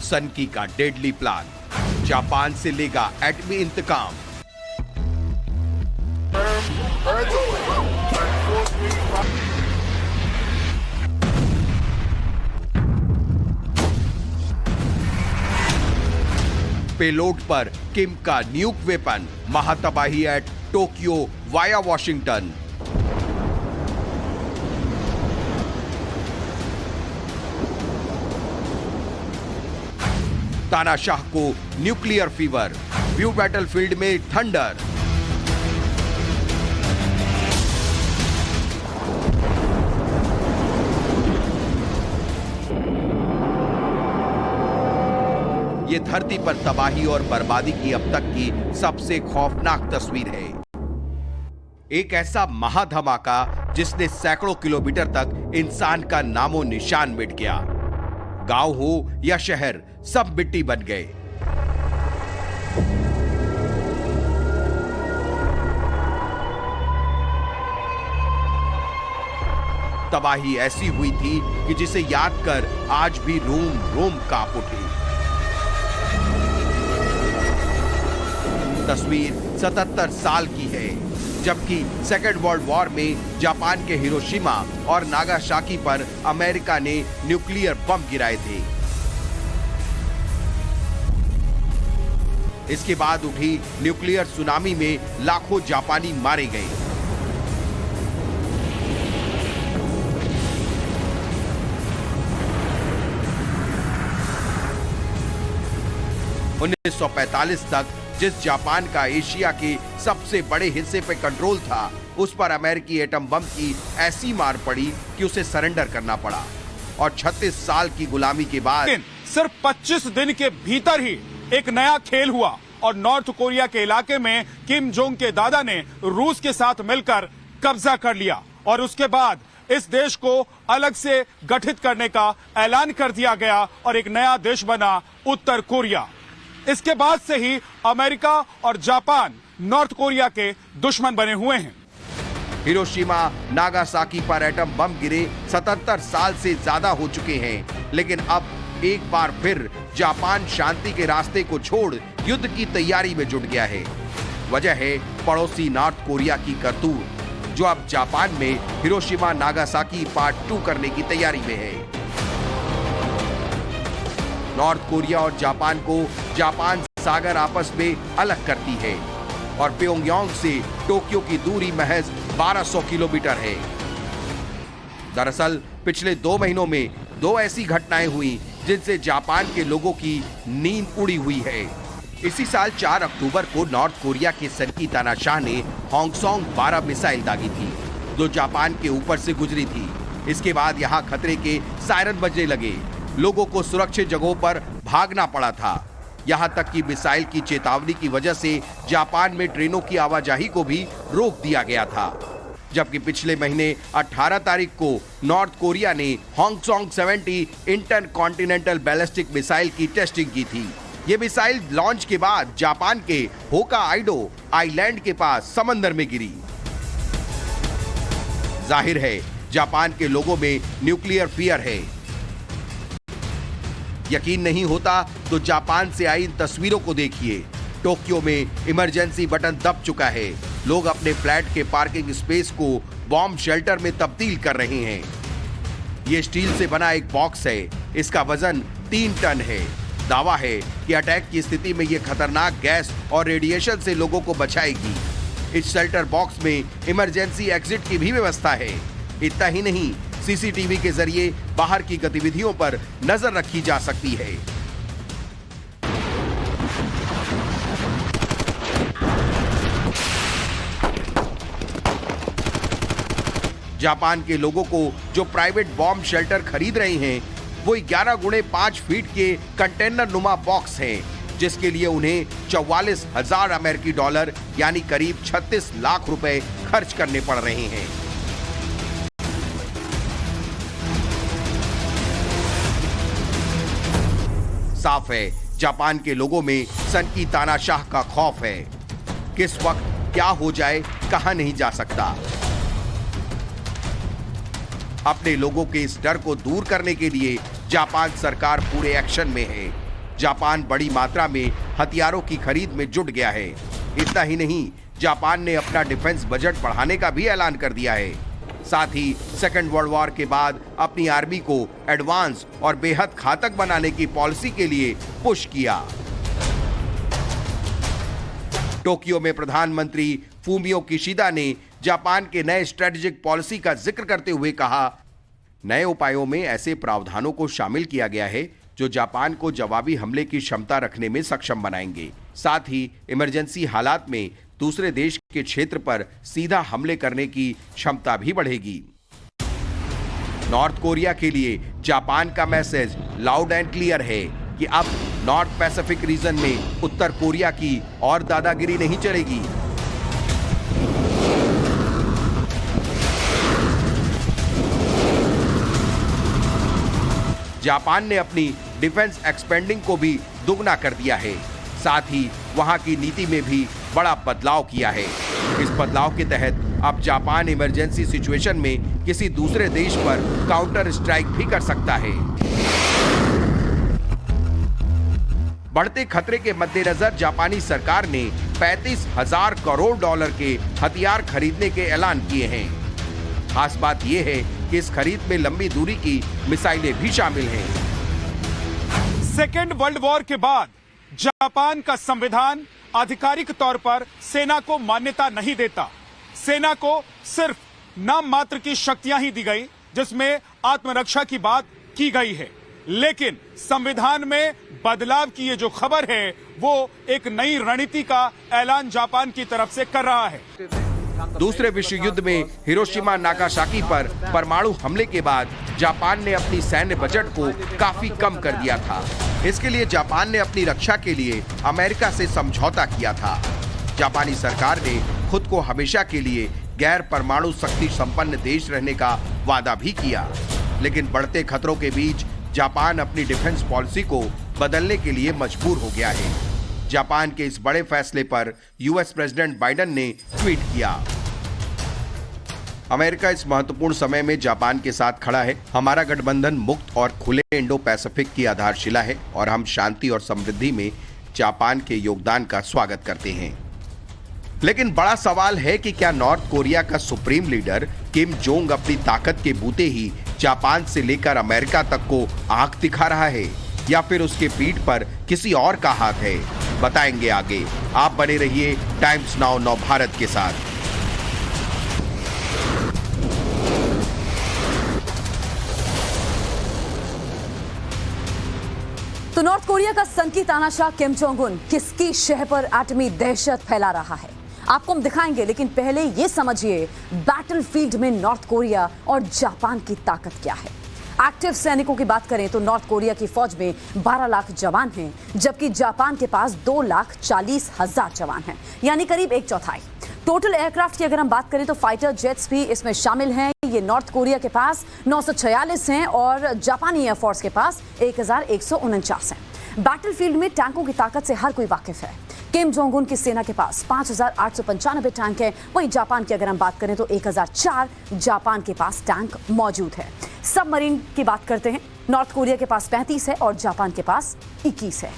सन की का deadly plan, Japan से लेगा एटमी इंतकाम। पेलोड पर किम का न्यूक वेपन, महातबाही एट टोक्यो वाया वॉशिंगटन। तानाशाह को न्यूक्लियर फीवर, व्यू बैटलफील्ड में थंडर। ये धरती पर तबाही और बर्बादी की अब तक की सबसे खौफनाक तस्वीर है। एक ऐसा महाधमाका जिसने सैकड़ों किलोमीटर तक इंसान का नामो निशान मिट गया। गांव हो या शहर, सब मिट्टी बन गए। तबाही ऐसी हुई थी कि जिसे याद कर आज भी रोम रोम कांप उठे। तस्वीर 77 साल की है, जबकि सेकेंड वर्ल्ड वॉर में जापान के हिरोशिमा और नागासाकी पर अमेरिका ने न्यूक्लियर बम गिराए थे। इसके बाद उठी न्यूक्लियर सुनामी में लाखों जापानी मारे गए। उन्नीस 1945 तक जिस जापान का एशिया के सबसे बड़े हिस्से पे कंट्रोल था, उस पर अमेरिकी एटम बम की ऐसी मार पड़ी कि उसे सरेंडर करना पड़ा। और 36 साल की गुलामी के बाद सिर्फ 25 दिन के भीतर ही एक नया खेल हुआ और नॉर्थ कोरिया के इलाके में किम जोंग के दादा ने रूस के साथ मिलकर कब्जा कर लिया और उसके बाद इस देश को अलग से गठित करने का ऐलान कर दिया गया और एक नया देश बना उत्तर कोरिया। इसके बाद से ही अमेरिका और जापान नॉर्थ कोरिया के दुश्मन बने हुए हैं। हिरोशिमा नागासाकी पर एटम बम गिरे 77 साल से ज्यादा हो चुके हैं, लेकिन अब एक बार फिर जापान शांति के रास्ते को छोड़ युद्ध की तैयारी में जुट गया है। वजह है पड़ोसी नॉर्थ कोरिया की करतूत, जो अब जापान में हिरोशिमा नागासाकी पार्ट 2 करने की तैयारी में है। नॉर्थ कोरिया और जापान को जापान सागर आपस में अलग करती है और प्योंगयांग से टोक्यो की दूरी महज 1200 किलोमीटर है। दरअसल पिछले 2 महीनों में 2 ऐसी घटनाएं हुई जिनसे जापान के लोगों की नींद उड़ी हुई है। इसी साल 4 अक्टूबर को नॉर्थ कोरिया के सनकी तानाशाह ने होंगसोंग 12 मिसाइल दागी थी, जो जापान के ऊपर से गुजरी थी। इसके बाद यहाँ खतरे के सायरन बजने लगे। लोगों को सुरक्षित जगहों पर भागना पड़ा था। यहाँ तक कि मिसाइल की चेतावनी की वजह से जापान में ट्रेनों की आवाजाही को भी रोक दिया गया था। जबकि पिछले महीने 18 तारीख को नॉर्थ कोरिया ने होंगसोंग 70 इंटरकॉन्टिनेंटल बैलिस्टिक मिसाइल की टेस्टिंग की थी। ये मिसाइल लॉन्च के बाद जापान के होकाइडो आइलैंड के पास समंदर में गिरी। जाहिर है जापान के लोगों में न्यूक्लियर फियर है। यकीन नहीं होता तो जापान से आई इन तस्वीरों को देखिए। टोक्यो में इमरजेंसी बटन दब चुका है। लोग अपने फ्लैट के पार्किंग स्पेस को बॉम्ब शेल्टर में तब्दील कर रहे हैं। ये स्टील से बना एक बॉक्स है। इसका वजन 3 टन है। दावा है कि अटैक की स्थिति में ये खतरनाक गैस और रेडिएशन से लोगों को बचाएगी। इस शेल्टर बॉक्स में इमरजेंसी एग्जिट की भी व्यवस्था है। इतना ही नहीं, सीसीटीवी के जरिए बाहर की गतिविधियों पर नजर रखी जा सकती है। जापान के लोगों को जो प्राइवेट बॉम्ब शेल्टर खरीद रहे हैं, वो 11 गुणे 5 फीट के कंटेनर नुमा बॉक्स हैं, जिसके लिए उन्हें 44,000 अमेरिकी डॉलर यानी करीब 36 लाख रुपए खर्च करने पड़ रहे हैं। साफ है जापान के लोगों में सनकी तानाशाह का खौफ है। किस वक्त क्या हो जाए कहा नहीं जा सकता। अपने लोगों के इस डर को दूर करने के लिए जापान सरकार पूरे एक्शन में है। जापान बड़ी मात्रा में हथियारों की खरीद में जुट गया है। इतना ही नहीं, जापान ने अपना डिफेंस बजट बढ़ाने का भी ऐलान कर दिया है। साथ ही सेकेंड वर्ल्ड वॉर के बाद अपनी आर्मी को एडवांस और बेहद घातक बनाने की पॉलिसी के लिए पुश किया। टोक्यो में प्रधानमंत्री फूमियो किशिदा ने जापान के नए स्ट्रेटेजिक पॉलिसी का जिक्र करते हुए कहा, नए उपायों में ऐसे प्रावधानों को शामिल किया गया है जो जापान को जवाबी हमले की क्षमता रखने में सक्षम बनाएंगे। साथ ही इमरजेंसी हालात में दूसरे देश के क्षेत्र पर सीधा हमले करने की क्षमता भी बढ़ेगी। नॉर्थ कोरिया के लिए जापान का मैसेज लाउड एंड क्लियर है कि अब नॉर्थ पैसिफिक रीजन में उत्तर कोरिया की और दादागिरी नहीं चलेगी। जापान ने अपनी डिफेंस एक्सपेंडिंग को भी दुगना कर दिया है। साथ ही वहां की नीति में भी बड़ा बदलाव किया है। इस बदलाव के तहत अब जापान इमरजेंसी सिचुएशन में किसी दूसरे देश पर काउंटर स्ट्राइक भी कर सकता है। बढ़ते खतरे के मद्देनजर जापानी सरकार ने 35,000 करोड़ डॉलर के हथियार खरीदने के ऐलान किए हैं। खास बात यह है कि इस खरीद में लंबी दूरी की मिसाइलें भी शामिल हैं। सेकेंड वर्ल्ड वॉर के बाद जापान का संविधान आधिकारिक तौर पर सेना को मान्यता नहीं देता। सेना को सिर्फ नाम मात्र की शक्तियां ही दी गई, जिसमें आत्मरक्षा की बात की गई है। लेकिन संविधान में बदलाव की ये जो खबर है, वो एक नई रणनीति का ऐलान जापान की तरफ से कर रहा है। दूसरे विश्व युद्ध में हिरोशिमा नागासाकी पर परमाणु हमले के बाद जापान ने अपनी सैन्य बजट को काफी कम कर दिया था। इसके लिए जापान ने अपनी रक्षा के लिए अमेरिका से समझौता किया था। जापानी सरकार ने खुद को हमेशा के लिए गैर परमाणु शक्ति संपन्न देश रहने का वादा भी किया। लेकिन बढ़ते खतरों के बीच जापान अपनी डिफेंस पॉलिसी को बदलने के लिए मजबूर हो गया है। जापान के इस बड़े फैसले पर यूएस प्रेसिडेंट बाइडेन ने ट्वीट किया, अमेरिका इस महत्वपूर्ण समय में जापान के साथ खड़ा है। हमारा गठबंधन मुक्त और खुले इंडो पैसिफिक की आधारशिला है और हम शांति और समृद्धि में जापान के योगदान का स्वागत करते हैं। लेकिन बड़ा सवाल है कि क्या नॉर्थ कोरिया का सुप्रीम लीडर किम जोंग अपनी ताकत के बूते ही जापान से लेकर अमेरिका तक को आंख दिखा रहा है, या फिर उसके पीठ पर किसी और का हाथ है? बताएंगे आगे। आप बने रहिए टाइम्स नाउ नव भारत के साथ। तो नॉर्थ कोरिया का सनकी तानाशाह किम जोंग उन किसकी शह पर एटमी दहशत फैला रहा है, आपको हम दिखाएंगे। लेकिन पहले ये समझिए बैटलफील्ड में नॉर्थ कोरिया और जापान की ताकत क्या है। एक्टिव सैनिकों की बात करें तो नॉर्थ कोरिया की फौज में 12 लाख जवान हैं, जबकि जापान के पास 2,40,000 जवान हैं, यानी करीब 1/4। टोटल एयरक्राफ्ट की अगर हम बात करें तो फाइटर जेट्स भी इसमें शामिल हैं। ये नॉर्थ कोरिया के पास 946 हैं और जापानी एयरफोर्स के पास 1,149 हैं। बैटलफील्ड में टैंकों की ताकत से हर कोई वाकिफ है। किम जोंग उन की सेना के पास 5,895 टैंक हैं। वहीं जापान की अगर हम बात करें तो 1,004 जापान के पास टैंक मौजूद है। सबमरीन की बात करते हैं, नॉर्थ कोरिया के पास 35 है और जापान के पास 21 है।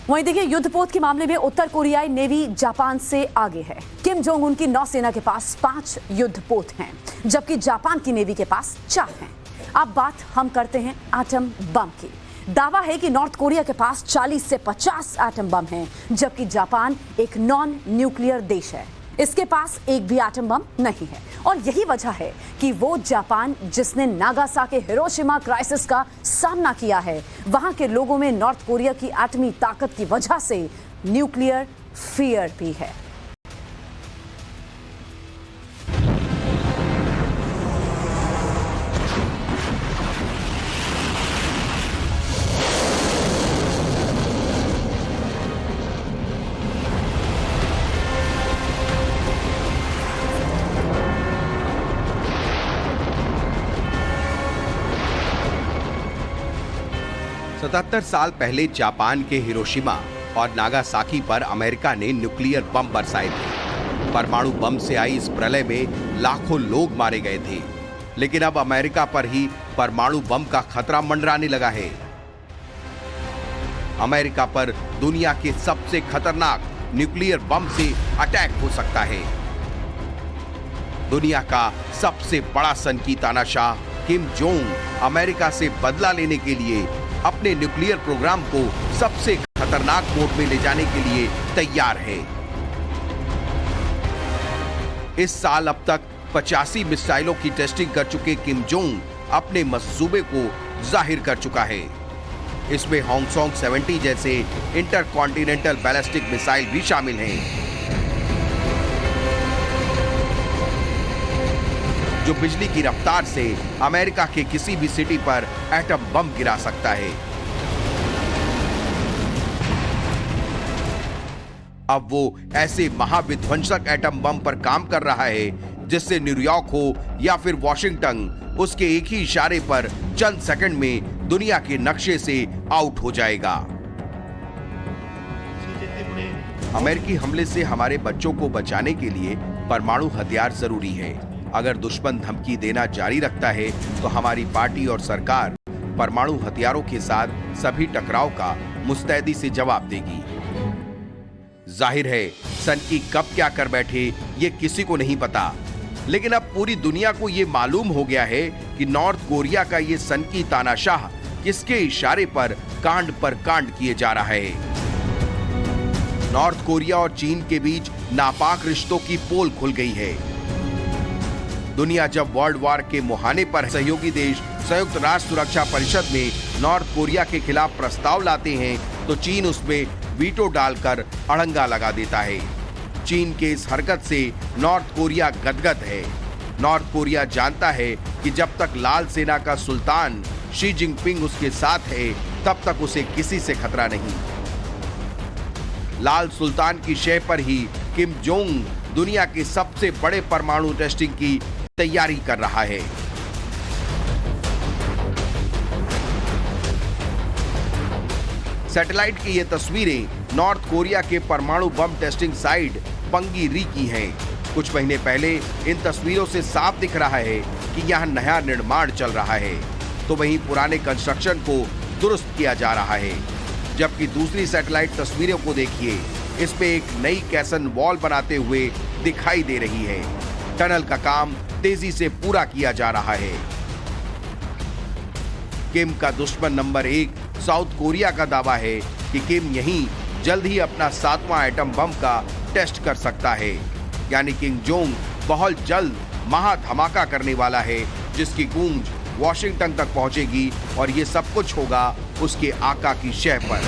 वहीं देखिए युद्धपोत के मामले में उत्तर कोरियाई नेवी जापान से आगे है। किम जोंग उन की नौसेना के पास 5 युद्धपोत हैं, जबकि जापान की नेवी के पास 4 हैं। अब बात हम करते हैं एटम बम की। दावा है कि नॉर्थ कोरिया के पास 40 से 50 एटम बम हैं, जबकि जापान एक नॉन न्यूक्लियर देश है। इसके पास एक भी एटम बम नहीं है और यही वजह है कि वो जापान जिसने नागासाकी हिरोशिमा क्राइसिस का सामना किया है, वहां के लोगों में नॉर्थ कोरिया की एटमी ताकत की वजह से न्यूक्लियर फियर भी है। सतहत्तर साल पहले जापान के हिरोशिमा और नागासाकी पर अमेरिका ने न्यूक्लियर बम बरसाए थे। परमाणु बम से आई इस प्रलय में लाखों लोग मारे गए थे। लेकिन अब अमेरिका पर ही परमाणु बम का खतरा मंडराने लगा है। अमेरिका पर दुनिया के सबसे खतरनाक न्यूक्लियर बम से अटैक हो सकता है। दुनिया का सबसे बड़ा सनकी तानाशाह किम जोंग अमेरिका से बदला लेने के लिए अपने न्यूक्लियर प्रोग्राम को सबसे खतरनाक मोड में ले जाने के लिए तैयार है। इस साल अब तक 85 मिसाइलों की टेस्टिंग कर चुके किम जोंग अपने मंसूबे को जाहिर कर चुका है। इसमें होंगसोंग 70 जैसे इंटरकॉन्टिनेंटल बैलिस्टिक मिसाइल भी शामिल हैं, जो बिजली की रफ्तार से अमेरिका के किसी भी सिटी पर एटम बम गिरा सकता है। अब वो ऐसे महाविध्वंसक एटम बम पर काम कर रहा है जिससे न्यूयॉर्क हो या फिर वॉशिंगटन उसके एक ही इशारे पर चंद सेकंड में दुनिया के नक्शे से आउट हो जाएगा। अमेरिकी हमले से हमारे बच्चों को बचाने के लिए परमाणु हथियार जरूरी है। अगर दुश्मन धमकी देना जारी रखता है तो हमारी पार्टी और सरकार परमाणु हथियारों के साथ सभी टकराव का मुस्तैदी से जवाब देगी। जाहिर है सनकी कब क्या कर बैठे ये किसी को नहीं पता, लेकिन अब पूरी दुनिया को ये मालूम हो गया है कि नॉर्थ कोरिया का ये सनकी तानाशाह किसके इशारे पर कांड किए जा रहा है। नॉर्थ कोरिया और चीन के बीच नापाक रिश्तों की पोल खुल गई है। दुनिया जब वर्ल्ड वॉर के मुहाने पर सहयोगी देश संयुक्त राष्ट्र सुरक्षा परिषद में नॉर्थ कोरिया के खिलाफ प्रस्ताव लाते हैं तो चीन उसमें वीटो डालकर अड़ंगा लगा देता है। चीन के इस हरकत से नॉर्थ कोरिया गदगद है। नॉर्थ कोरिया जानता है कि जब तक लाल सेना का सुल्तान शी जिनपिंग उसके साथ है तब तक उसे किसी से खतरा नहीं। लाल सुल्तान की शह पर ही किम जोंग दुनिया के सबसे बड़े परमाणु टेस्टिंग की तैयारी कर रहा है। सैटेलाइट की ये तस्वीरें नॉर्थ कोरिया के परमाणु बम टेस्टिंग साइट पंगी री की हैं। कुछ महीने पहले इन तस्वीरों से साफ दिख रहा है कि यहाँ नया निर्माण चल रहा है, तो वहीं पुराने कंस्ट्रक्शन को दुरुस्त किया जा रहा है। जबकि दूसरी सैटेलाइट तस्वीरों को देखिए, इसमें एक नई कैसन वॉल बनाते हुए दिखाई दे रही है। टनल का काम तेजी से पूरा किया जा रहा है। किम का दुश्मन नंबर 1 साउथ कोरिया का दावा है कि किम यहीं जल्द ही अपना 7वां एटम बम का टेस्ट कर सकता है। यानी किम जोंग बहुत जल्द महा धमाका करने वाला है, जिसकी गूंज वॉशिंगटन तक पहुंचेगी और ये सब कुछ होगा उसके आका की शह पर।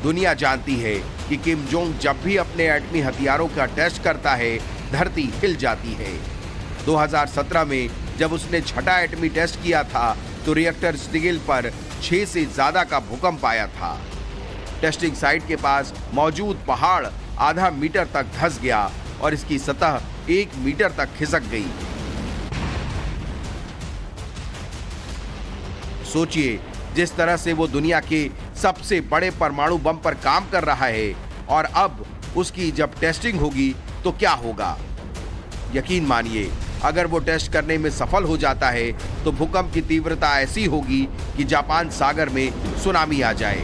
दुनिया जानती है कि किम जोंग जब भी अपने एटमी हथियारों का टेस्ट करता है धरती हिल जाती है। 2017 में जब उसने छठा एटमी टेस्ट किया था तो रिएक्टर स्टील पर 6 से ज्यादा का भूकंप आया था। टेस्टिंग साइट के पास मौजूद पहाड़ आधा मीटर तक धंस गया और इसकी सतह 1 मीटर तक खिसक गई। सोचिए, जिस तरह से वो दुनिया के सबसे बड़े परमाणु बम पर काम कर रहा है और अब उसकी जब टेस्टिंग होगी तो क्या होगा। यकीन मानिए, अगर वो टेस्ट करने में सफल हो जाता है तो भूकंप की तीव्रता ऐसी होगी कि जापान सागर में सुनामी आ जाए।